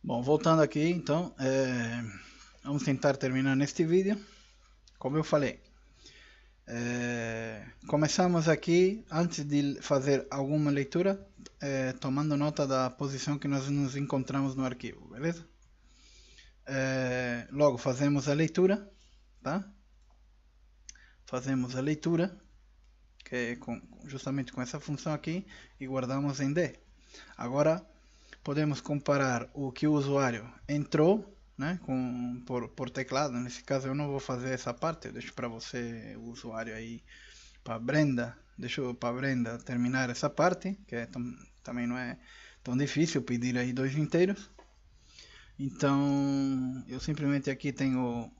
Bom, voltando aqui, então, vamos tentar terminar neste vídeo. Como eu falei, começamos aqui, antes de fazer alguma leitura, tomando nota da posição que nós nos encontramos no arquivo, beleza? Logo, fazemos a leitura, tá? Fazemos a leitura, que é justamente com essa função aqui, e guardamos em D. Agora, podemos comparar o que o usuário entrou, né, por teclado. Nesse caso eu não vou fazer essa parte, eu deixo para você, o usuário aí, para Brenda, deixo para Brenda terminar essa parte, que também não é tão difícil pedir aí dois inteiros. Então eu simplesmente aqui tenho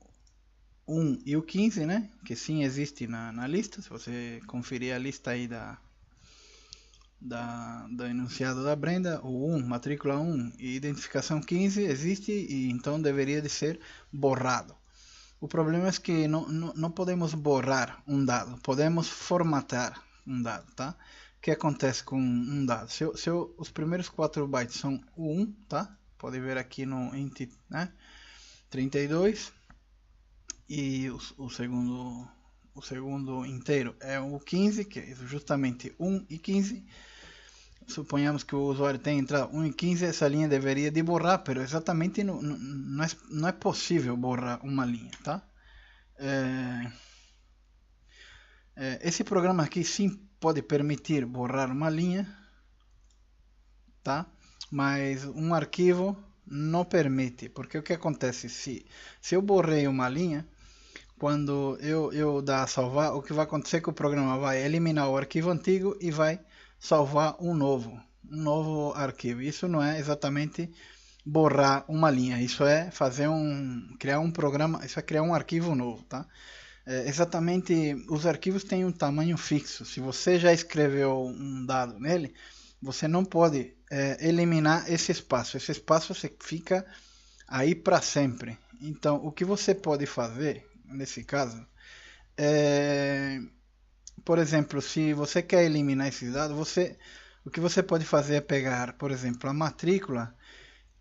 1 e o 15, né, que sim existe na lista. Se você conferir a lista aí do enunciado da Brenda, o 1, matrícula 1 e identificação 15 existe, e então deveria de ser borrado. O problema é que não podemos borrar um dado, podemos formatar um dado, tá? O que acontece com um dado? Os primeiros 4 bytes são o 1, tá? Pode ver aqui no int, né? 32, e o segundo inteiro é o 15, que é justamente 1 e 15. Suponhamos que o usuário tenha entrado 1 e 15, essa linha deveria de borrar, mas exatamente não é possível borrar uma linha, tá? Esse programa aqui sim pode permitir borrar uma linha, tá? Mas um arquivo não permite, porque o que acontece se eu borrei uma linha, quando eu dar a salvar, o que vai acontecer é que o programa vai eliminar o arquivo antigo e vai salvar um novo arquivo. Isso não é exatamente borrar uma linha, isso é criar um programa, isso é criar um arquivo novo, tá? Exatamente, os arquivos têm um tamanho fixo. Se você já escreveu um dado nele, você não pode eliminar esse espaço. Esse espaço fica aí para sempre. Então, o que você pode fazer nesse caso é, por exemplo, se você quer eliminar esses dados, o que você pode fazer é pegar, por exemplo, a matrícula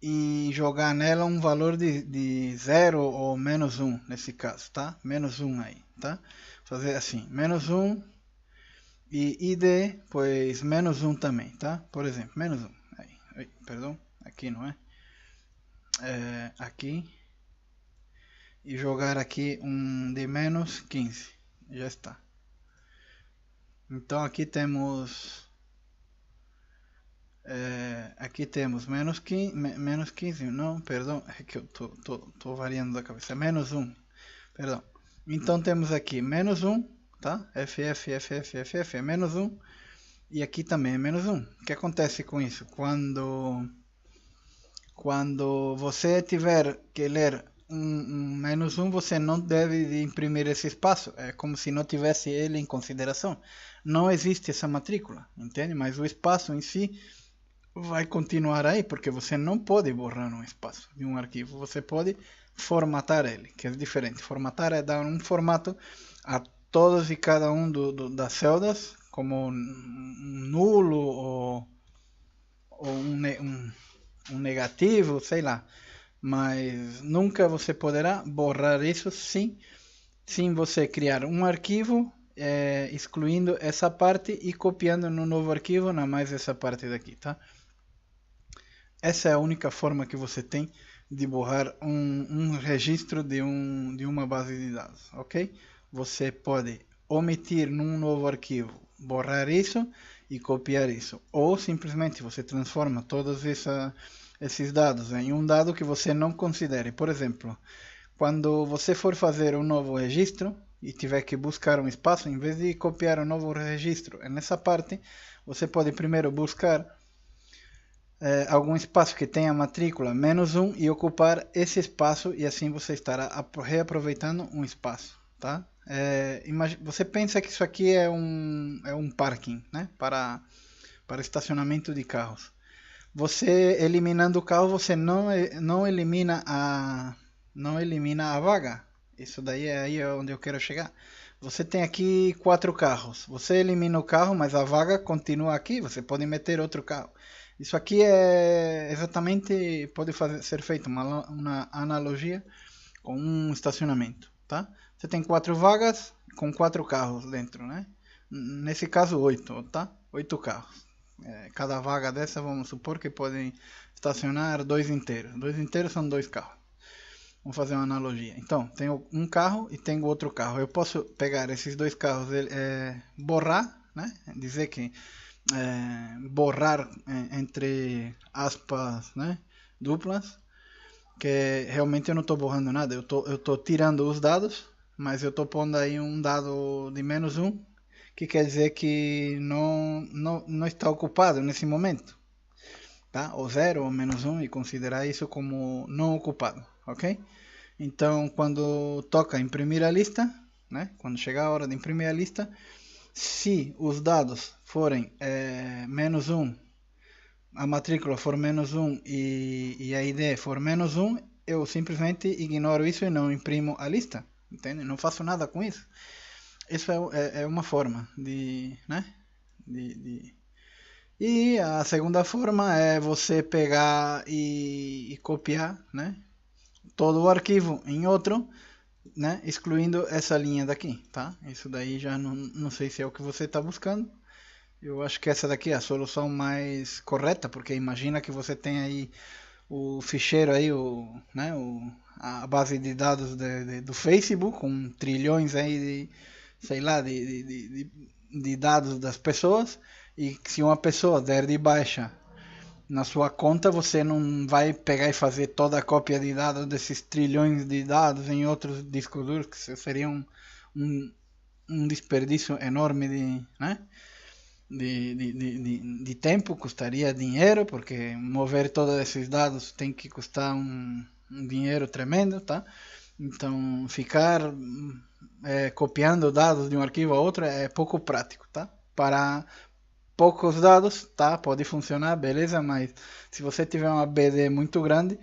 e jogar nela um valor de 0 ou menos um nesse caso, tá? Menos um aí, tá? Fazer assim, menos um e id, pois menos um também, tá? Por exemplo, menos um. Aí, perdão, aqui não é? Aqui. E jogar aqui um de menos 15. Já está. Então aqui temos menos 15, não, perdão, é que eu tô variando da cabeça, menos um, perdão. Então temos aqui menos um, tá? FF é menos um, e aqui também é menos um. O que acontece com isso? Quando você tiver que ler um menos um, você não deve imprimir esse espaço. É como se não tivesse ele em consideração. Não existe essa matrícula, entende? Mas o espaço em si vai continuar aí, porque você não pode borrar um espaço de um arquivo. Você pode formatar ele, que é diferente. Formatar é dar um formato a todos e cada um das celdas, como um nulo ou um negativo, sei lá. Mas nunca você poderá borrar isso sem você criar um arquivo, excluindo essa parte e copiando no novo arquivo, na mais essa parte daqui, tá? Essa é a única forma que você tem de borrar um registro de uma base de dados, ok? Você pode omitir num novo arquivo, borrar isso e copiar isso. Ou simplesmente você transforma todos esses dados em um dado que você não considere. Por exemplo, quando você for fazer um novo registro e tiver que buscar um espaço, em vez de copiar um novo registro nessa parte, você pode primeiro buscar algum espaço que tenha matrícula menos um e ocupar esse espaço, e assim você estará reaproveitando um espaço, tá? Você pensa que isso aqui é um parking, né? Para estacionamento de carros. Você eliminando o carro, você não elimina a vaga. Isso daí é aí onde eu quero chegar. Você tem aqui 4 carros. Você elimina o carro, mas a vaga continua aqui. Você pode meter outro carro. Isso aqui é exatamente, pode ser feito uma analogia com um estacionamento, tá? Você tem 4 vagas com 4 carros dentro, né? Nesse caso 8, tá? 8 carros. Cada vaga dessa, vamos supor que podem estacionar 2 inteiros. 2 inteiros são 2 carros. Vamos fazer uma analogia. Então, tenho um carro e tenho outro carro. Eu posso pegar esses 2 carros, borrar, né? Dizer que borrar entre aspas, né? Duplas, que realmente eu não estou borrando nada. Eu tô tirando os dados, mas eu estou pondo aí um dado de -1, que quer dizer que não está ocupado nesse momento, tá? Ou 0 ou -1 e considerar isso como não ocupado, ok? Então, quando toca imprimir a lista, né? Quando chegar a hora de imprimir a lista, se os dados forem -1, a matrícula for -1 e a ID for -1, eu simplesmente ignoro isso e não imprimo a lista, entende? Não faço nada com isso. Isso é uma forma de, né? de... E a segunda forma é você pegar e copiar, né? Todo o arquivo em outro, né? Excluindo essa linha daqui, tá? Isso daí já não sei se é o que você está buscando. Eu acho que essa daqui é a solução mais correta, porque imagina que você tem aí o ficheiro aí, né? A base de dados do Facebook com trilhões aí de, sei lá, de dados das pessoas, e se uma pessoa der de baixa na sua conta, você não vai pegar e fazer toda a cópia de dados desses trilhões de dados em outros discos duros, que seria um, um desperdício enorme de, né? de tempo, custaria dinheiro, porque mover todos esses dados tem que custar um dinheiro tremendo, tá? Então, ficar copiando dados de um arquivo a outro é pouco prático, tá? Para poucos dados, tá? Pode funcionar, beleza, mas se você tiver uma BD muito grande,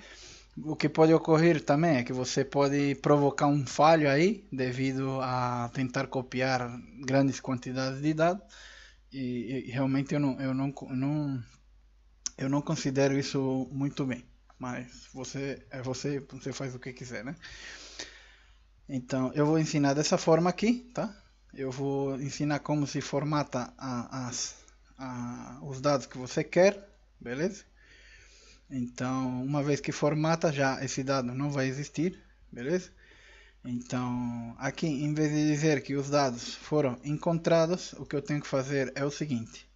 o que pode ocorrer também é que você pode provocar um falho aí, devido a tentar copiar grandes quantidades de dados, e realmente eu não considero isso muito bem. Mas você faz o que quiser, né? Então, eu vou ensinar dessa forma aqui, tá? Eu vou ensinar como se formata os dados que você quer, beleza? Então, uma vez que formata, já esse dado não vai existir, beleza? Então, aqui, em vez de dizer que os dados foram encontrados, o que eu tenho que fazer é o seguinte: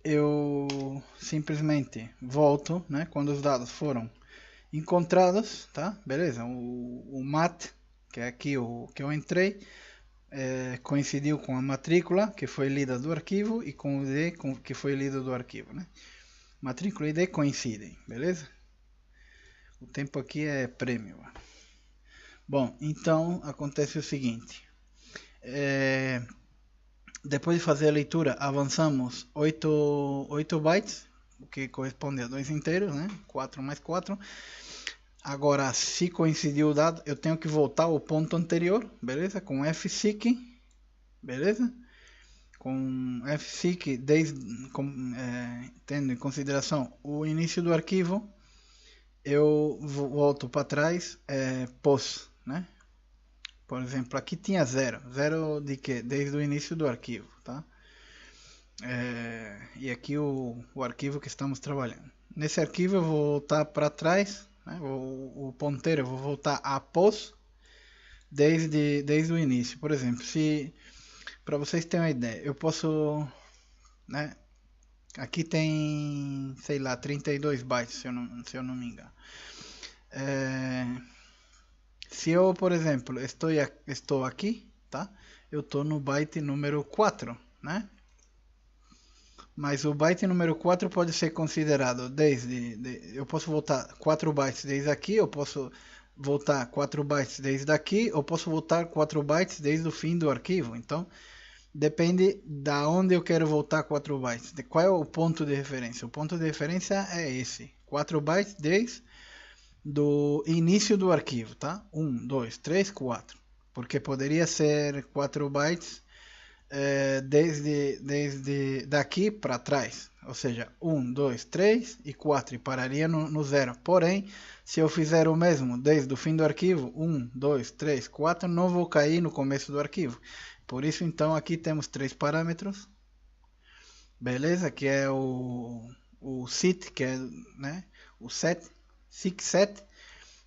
eu simplesmente volto, né, quando os dados foram encontrados, tá? Beleza? O mat, que é aqui o que eu entrei, coincidiu com a matrícula que foi lida do arquivo e com o ID que foi lido do arquivo, né? Matrícula e ID coincidem, beleza? O tempo aqui é prêmio. Bom, então acontece o seguinte: depois de fazer a leitura, avançamos 8 bytes, o que corresponde a 2 inteiros, né? 4 mais 4. Agora, se coincidiu o dado, eu tenho que voltar ao ponto anterior, beleza? Com fseek, beleza? Com fseek, tendo em consideração o início do arquivo, eu volto para trás, pos, né? Por exemplo, aqui tinha 0. 0 de quê? Desde o início do arquivo, tá? E aqui o arquivo que estamos trabalhando. Nesse arquivo eu vou voltar para trás, né? O ponteiro eu vou voltar após, desde o início. Por exemplo, se para vocês terem uma ideia, eu posso, né? Aqui tem, sei lá, 32 bytes, se eu não me engano. Se eu, por exemplo, estou aqui, tá? Eu estou no byte número 4, né? Mas o byte número 4 pode ser considerado eu posso voltar 4 bytes desde aqui, eu posso voltar 4 bytes desde aqui, ou posso voltar 4 bytes desde o fim do arquivo. Então, depende da onde eu quero voltar 4 bytes. Qual é o ponto de referência? O ponto de referência é esse: 4 bytes desde do início do arquivo, tá? 1, 2, 3, 4. Porque poderia ser 4 bytes desde daqui para trás, ou seja, 1, 2, 3 e 4, e pararia no 0. Porém, se eu fizer o mesmo desde o fim do arquivo, 1, 2, 3, 4, não vou cair no começo do arquivo. Por isso, então, aqui temos três parâmetros, beleza? Que é o sit, que é, né, o set, seek set,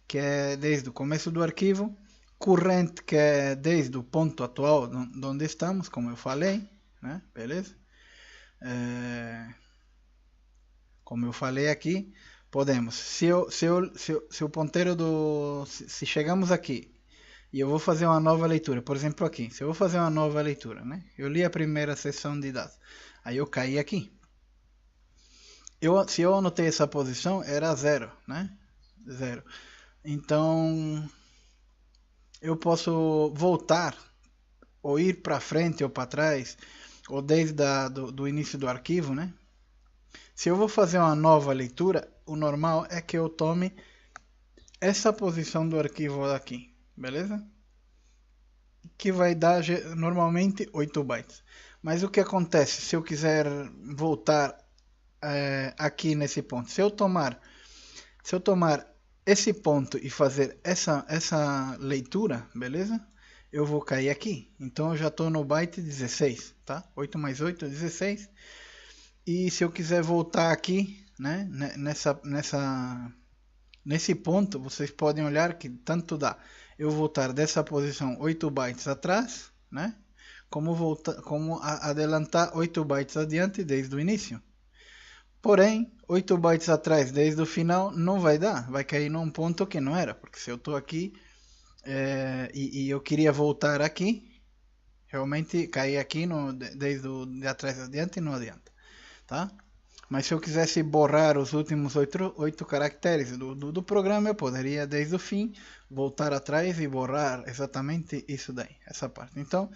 que é desde o começo do arquivo, current, que é desde o ponto atual de onde estamos, como eu falei, né? Beleza? Como eu falei aqui, podemos, se o ponteiro se chegamos aqui e eu vou fazer uma nova leitura, por exemplo aqui, se eu vou fazer uma nova leitura, né? Eu li a primeira seção de dados, aí eu caí aqui. Se eu anotei essa posição, era 0, né? 0. Então, eu posso voltar, ou ir para frente ou para trás, ou desde do início do arquivo, né? Se eu vou fazer uma nova leitura, o normal é que eu tome essa posição do arquivo aqui, beleza? Que vai dar normalmente 8 bytes. Mas o que acontece se eu quiser voltar aqui nesse ponto? Se eu tomar esse ponto e fazer essa leitura, beleza? Eu vou cair aqui. Então eu já estou no byte 16, tá? 8 mais 8, 16. E se eu quiser voltar aqui, né? Nesse ponto, vocês podem olhar que tanto dá eu voltar dessa posição 8 bytes atrás, né? Como adelantar 8 bytes adiante desde o início. Porém, 8 bytes atrás desde o final não vai dar, vai cair num ponto que não era, porque se eu estou aqui e eu queria voltar aqui, realmente cair aqui desde de atrás adiante não adianta, tá? Mas se eu quisesse borrar os últimos 8 caracteres do programa, eu poderia desde o fim voltar atrás e borrar exatamente isso daí, essa parte. Então,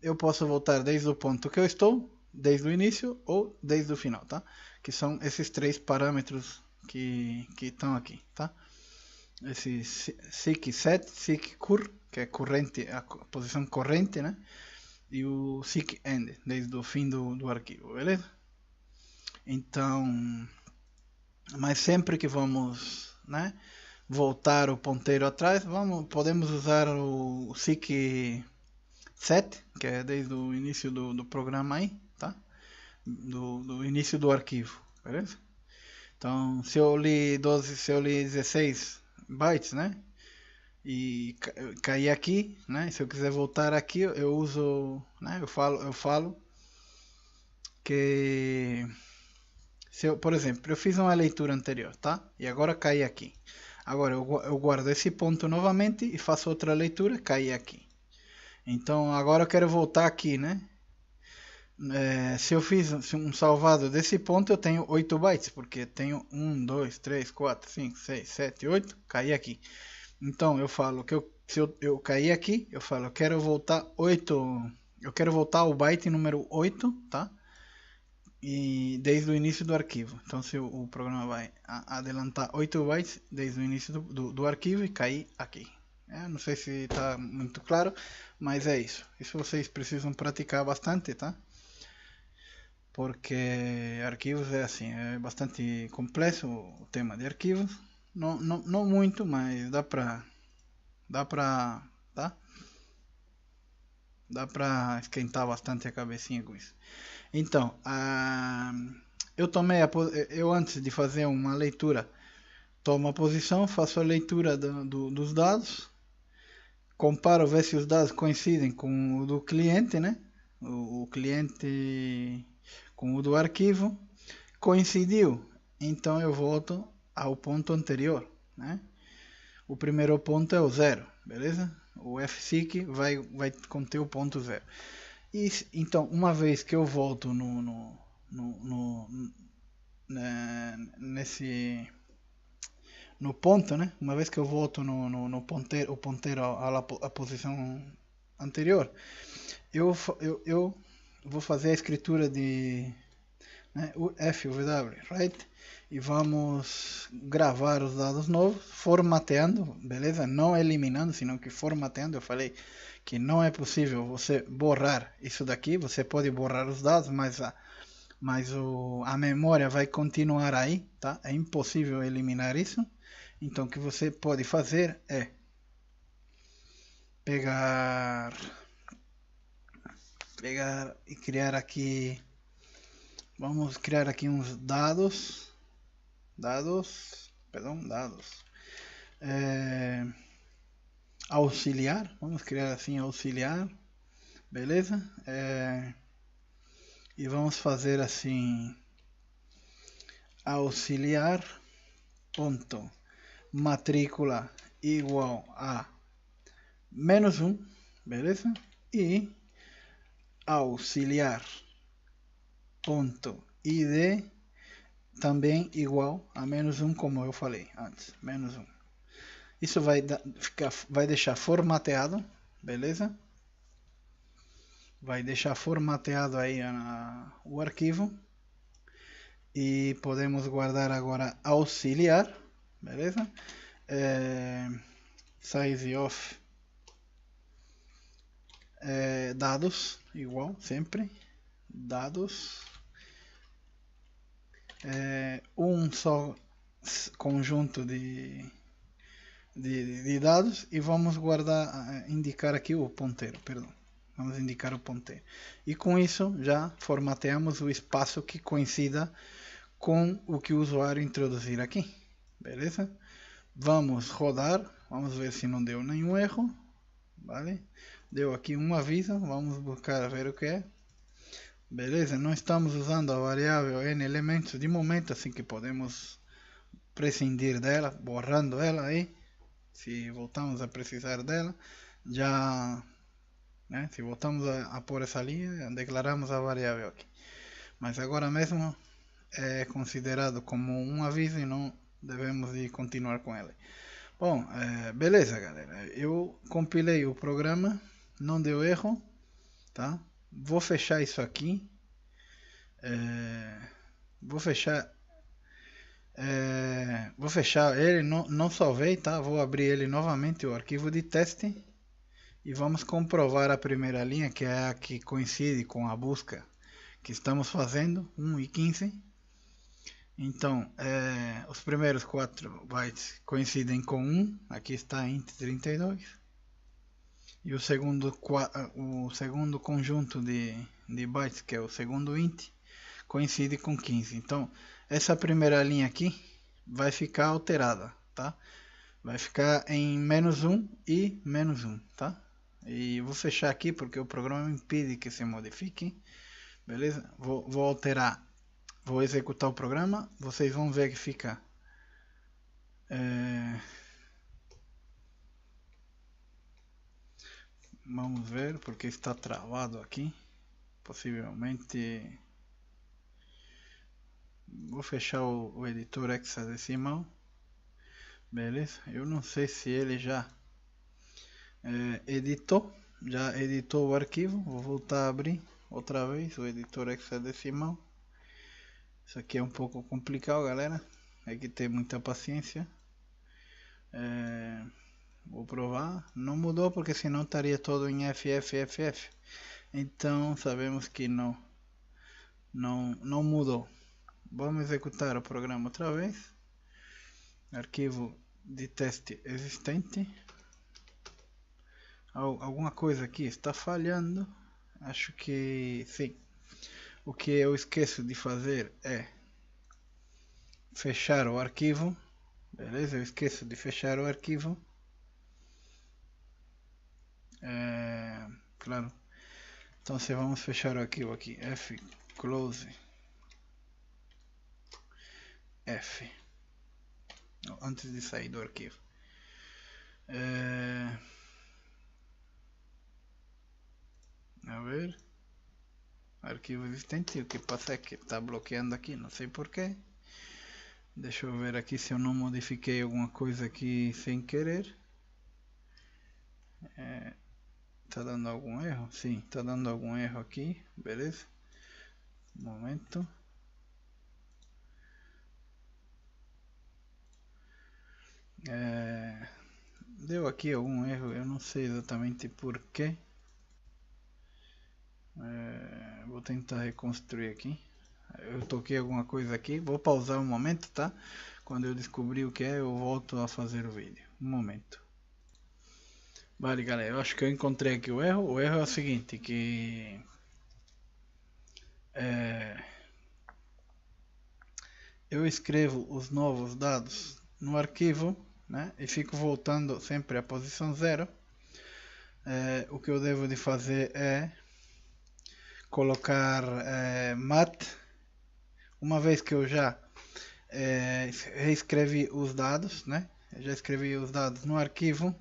eu posso voltar desde o ponto que eu estou, desde o início ou desde o final, tá? Que são esses três parâmetros que estão aqui, tá? Esse seek set, seek cur, que é corrente, a posição corrente, né? E o seek end, desde o fim do arquivo, beleza? Então, mas sempre que vamos, né, voltar o ponteiro atrás, podemos usar o seek set, que é desde o início do programa aí, tá? Do início do arquivo, beleza? Então, se eu li 16 bytes, né? E cair aqui, né? Se eu quiser voltar aqui, eu uso, né? Eu falo que por exemplo, eu fiz uma leitura anterior, tá? E agora caí aqui. Agora eu guardo esse ponto novamente e faço outra leitura, caí aqui. Então agora eu quero voltar aqui, né? Se eu fiz um salvado desse ponto, eu tenho 8 bytes, porque tenho 1, 2, 3, 4, 5, 6, 7, 8, caí aqui. Então eu falo que se eu cair aqui, eu falo, eu quero voltar ao byte número 8, tá? E desde o início do arquivo. Então se o programa vai adelantar 8 bytes desde o início do arquivo e cair aqui. Não sei se está muito claro, mas é isso. Isso vocês precisam praticar bastante, tá? Porque arquivos é assim, é bastante complexo o tema de arquivos. Não muito, mas dá pra, tá? Dá pra esquentar bastante a cabecinha com isso. Então, eu antes de fazer uma leitura, tomo a posição, faço a leitura dos dados, comparo, ver se os dados coincidem com o do cliente, né? O cliente com o do arquivo. Coincidiu, então eu volto ao ponto anterior, né? O primeiro ponto é o 0, beleza? O fseek vai conter o ponto 0. E então, uma vez que eu volto no ponto, né? Uma vez que eu volto no ponteiro à posição anterior, eu vou fazer a escritura né? O FW, right? E vamos gravar os dados novos, formateando, beleza? Não eliminando, senão que formateando. Eu falei que não é possível você borrar isso daqui. Você pode borrar os dados, mas a memória vai continuar aí, tá? É impossível eliminar isso. Então, o que você pode fazer é pegar e criar aqui. Vamos criar aqui uns dados. Dados. Auxiliar. Vamos criar assim auxiliar. Beleza? E vamos fazer assim auxiliar ponto matrícula igual a -1, beleza? E auxiliar ponto id também igual a -1, como eu falei antes, -1. Isso vai deixar formateado, beleza? Vai deixar formateado aí o arquivo. E podemos guardar agora auxiliar, beleza? Size of dados, igual, sempre. Dados. Um só conjunto de dados e vamos guardar, indicar aqui o ponteiro, perdão. Vamos indicar o ponteiro. E com isso já formateamos o espaço que coincida com o que o usuário introduzir aqui. Beleza? Vamos rodar. Vamos ver se não deu nenhum erro. Vale? Deu aqui um aviso. Vamos buscar ver o que é. Beleza? Não estamos usando a variável n elementos de momento, assim que podemos prescindir dela, borrando ela aí. Se voltamos a precisar dela, já, né? Se voltamos a pôr essa linha, declaramos a variável aqui. Mas agora mesmo é considerado como um aviso e não devemos de continuar com ele. Bom, beleza, galera. Eu compilei o programa, não deu erro, tá? Vou fechar isso aqui. Vou fechar ele, não salvei, tá? Vou abrir ele novamente, o arquivo de teste, e vamos comprovar a primeira linha, que é a que coincide com a busca que estamos fazendo, 1 e 15. Então, os primeiros 4 bytes coincidem com 1, aqui está int 32, e o segundo conjunto de bytes, que é o segundo int, coincide com 15. Então, essa primeira linha aqui vai ficar alterada, tá? Vai ficar em -1 e -1, tá? E vou fechar aqui porque o programa impede que se modifique, beleza? Vou alterar, vou executar o programa, vocês vão ver que fica vamos ver porque está travado aqui, possivelmente. Vou fechar o editor hexadecimal, beleza? Eu não sei se ele já editou o arquivo. Vou voltar a abrir outra vez o editor hexadecimal. Isso aqui é um pouco complicado, galera, tem que ter muita paciência. Vou provar, não mudou porque senão estaria todo em FFFF, então sabemos que não mudou. Vamos executar o programa outra vez. Arquivo de teste existente. Alguma coisa aqui está falhando. Acho que sim. O que eu esqueço de fazer é fechar o arquivo. Beleza? Eu esqueço de fechar o arquivo. Claro. Então, se vamos fechar o arquivo aqui, F close F, antes de sair do arquivo. A ver, arquivo existente. O que passa é que está bloqueando aqui, não sei porquê. Deixa eu ver aqui se eu não modifiquei alguma coisa aqui sem querer. Tá dando algum erro? Sim, tá dando algum erro aqui, beleza? Um momento. Deu aqui algum erro, eu não sei exatamente porquê. Vou tentar reconstruir aqui. Eu toquei alguma coisa aqui, vou pausar um momento, tá? Quando eu descobrir o que é, eu volto a fazer o vídeo. Um momento. Vale, galera, eu acho que eu encontrei aqui o erro. O erro é o seguinte, que eu escrevo os novos dados no arquivo, né? E fico voltando sempre à posição 0. O que eu devo de fazer é colocar mat, uma vez que eu já reescrevi os dados, né? Eu já escrevi os dados no arquivo.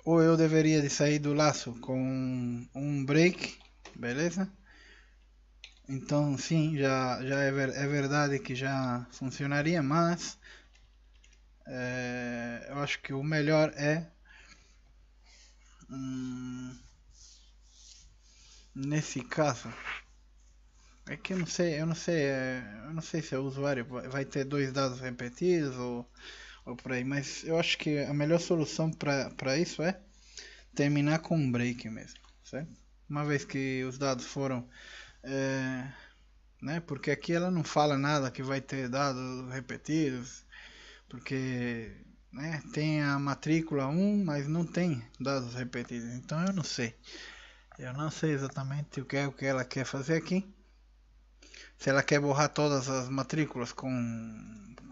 Ou eu deveria de sair do laço com um break, beleza? Então sim, já é verdade que já funcionaria, mas eu acho que o melhor é nesse caso é que eu não sei se o usuário vai ter dois dados repetidos ou por aí, mas eu acho que a melhor solução para isso é terminar com um break mesmo, certo? Uma vez que os dados foram, né? Porque aqui ela não fala nada que vai ter dados repetidos, porque, né, tem a matrícula 1, mas não tem dados repetidos. Então eu não sei. Eu não sei exatamente o que é o que ela quer fazer aqui. Se ela quer borrar todas as matrículas com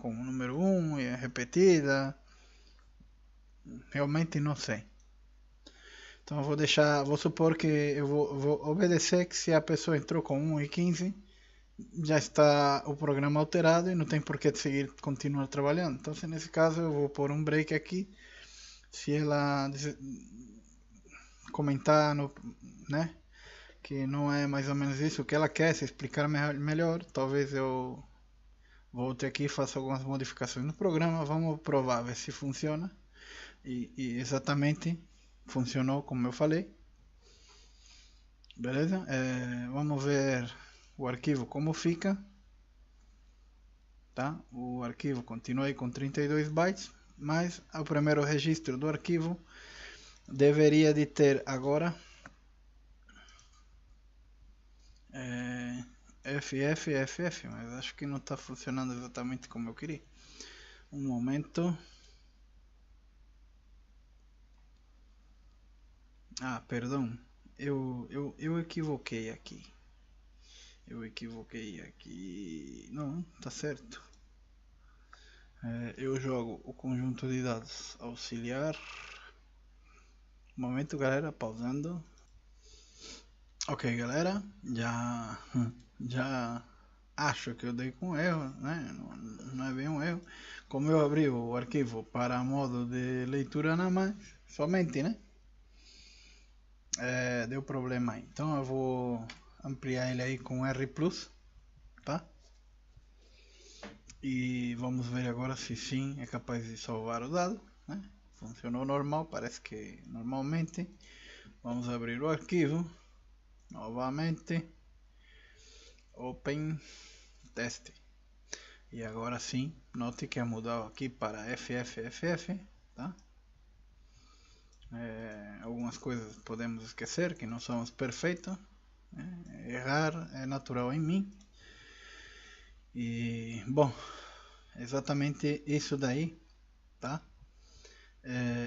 o número 1 e repetida, realmente não sei. Então eu vou supor que eu vou obedecer que se a pessoa entrou com 1 e 15, já está o programa alterado e não tem por que seguir continuar trabalhando. Então, se nesse caso eu vou pôr um break aqui, se ela comentar né, que não é mais ou menos isso que ela quer, se explicar melhor, talvez eu volte aqui e faça algumas modificações no programa. Vamos provar, ver se funciona. E exatamente funcionou como eu falei. Beleza? Vamos ver o arquivo como fica. Tá? O arquivo continua aí com 32 bytes, mas o primeiro registro do arquivo deveria de ter agora FFFF, mas acho que não está funcionando exatamente como eu queria. Um momento. Perdão, eu equivoquei aqui. Não, tá certo. Eu jogo o conjunto de dados auxiliar. Um momento, galera, pausando. Ok, galera, já acho que eu dei com erro, né? Não é bem um erro. Como eu abri o arquivo para modo de leitura na mais, somente, né? Deu problema aí. Então eu vou ampliar ele aí com R+, tá? E vamos ver agora se sim é capaz de salvar o dado, né? Funcionou normal, parece que normalmente. Vamos abrir o arquivo novamente, open teste, e agora sim, note que é mudar aqui para FFFF, tá? Algumas coisas podemos esquecer, que não somos perfeitos, né? Errar é natural em mim, e bom, exatamente isso daí, tá?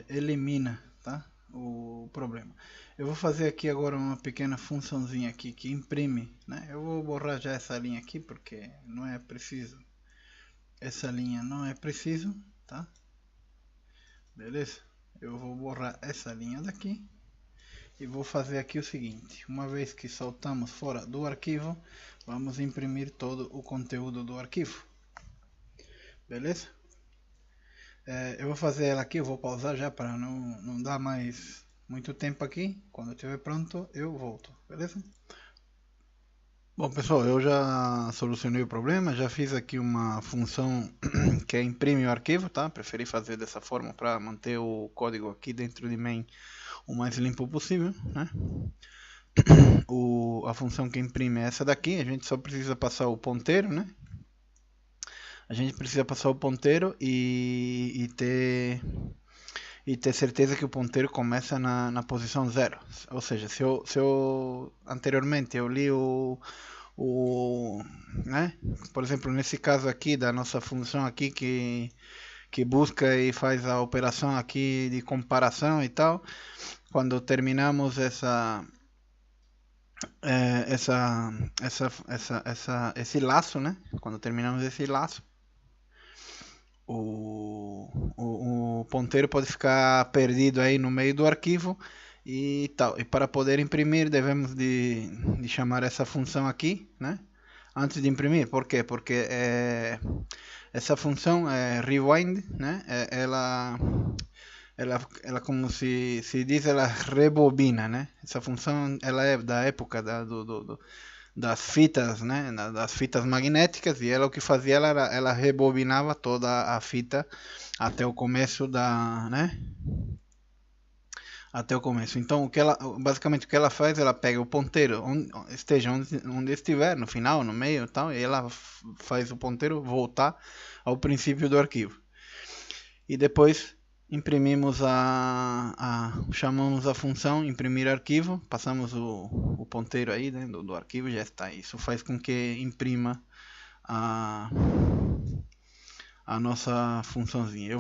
Elimina, tá, o problema. Eu vou fazer aqui agora uma pequena funçãozinha aqui que imprime, né? Eu vou borrar já essa linha aqui porque não é preciso. Essa linha não é preciso, tá? Beleza? Eu vou borrar essa linha daqui e vou fazer aqui o seguinte: uma vez que soltamos fora do arquivo, vamos imprimir todo o conteúdo do arquivo. Beleza? Eu vou fazer ela aqui, eu vou pausar já para não dar mais muito tempo aqui. Quando eu estiver pronto, eu volto, beleza? Bom, pessoal, eu já solucionei o problema, já fiz aqui uma função que é imprime o arquivo, tá? Preferi fazer dessa forma para manter o código aqui dentro de main o mais limpo possível, né? A função que imprime é essa daqui, a gente só precisa passar o ponteiro, né? a gente precisa passar o ponteiro e ter certeza que o ponteiro começa na posição zero. Ou seja, se eu anteriormente eu li né? Por exemplo, nesse caso aqui da nossa função aqui que busca e faz a operação aqui de comparação e tal, quando terminamos esse laço, né? Quando terminamos esse laço, o ponteiro pode ficar perdido aí no meio do arquivo e tal. E para poder imprimir, devemos de chamar essa função aqui, né? Antes de imprimir. Por quê? Porque essa função rewind, né? Ela como se diz, ela rebobina, né? Essa função ela é da época das fitas, né? Das fitas magnéticas, e ela o que fazia ela rebobinava toda a fita até o começo né? Até o começo. Então, basicamente o que ela faz, ela pega o ponteiro, esteja onde estiver, no final, no meio e tal, e ela faz o ponteiro voltar ao princípio do arquivo. E depois imprimimos chamamos a função imprimir arquivo, passamos o ponteiro aí, né, do arquivo, já está. Isso faz com que imprima a, a nossa funçãozinha.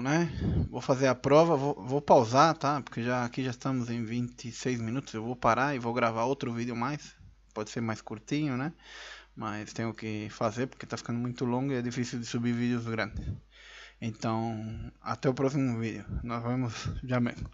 Né, vou fazer a prova, vou pausar, tá? Porque aqui já estamos em 26 minutos, eu vou parar e vou gravar outro vídeo mais, pode ser mais curtinho, né? Mas tenho que fazer porque está ficando muito longo e é difícil de subir vídeos grandes. Então, até o próximo vídeo. Nós vemos já mesmo.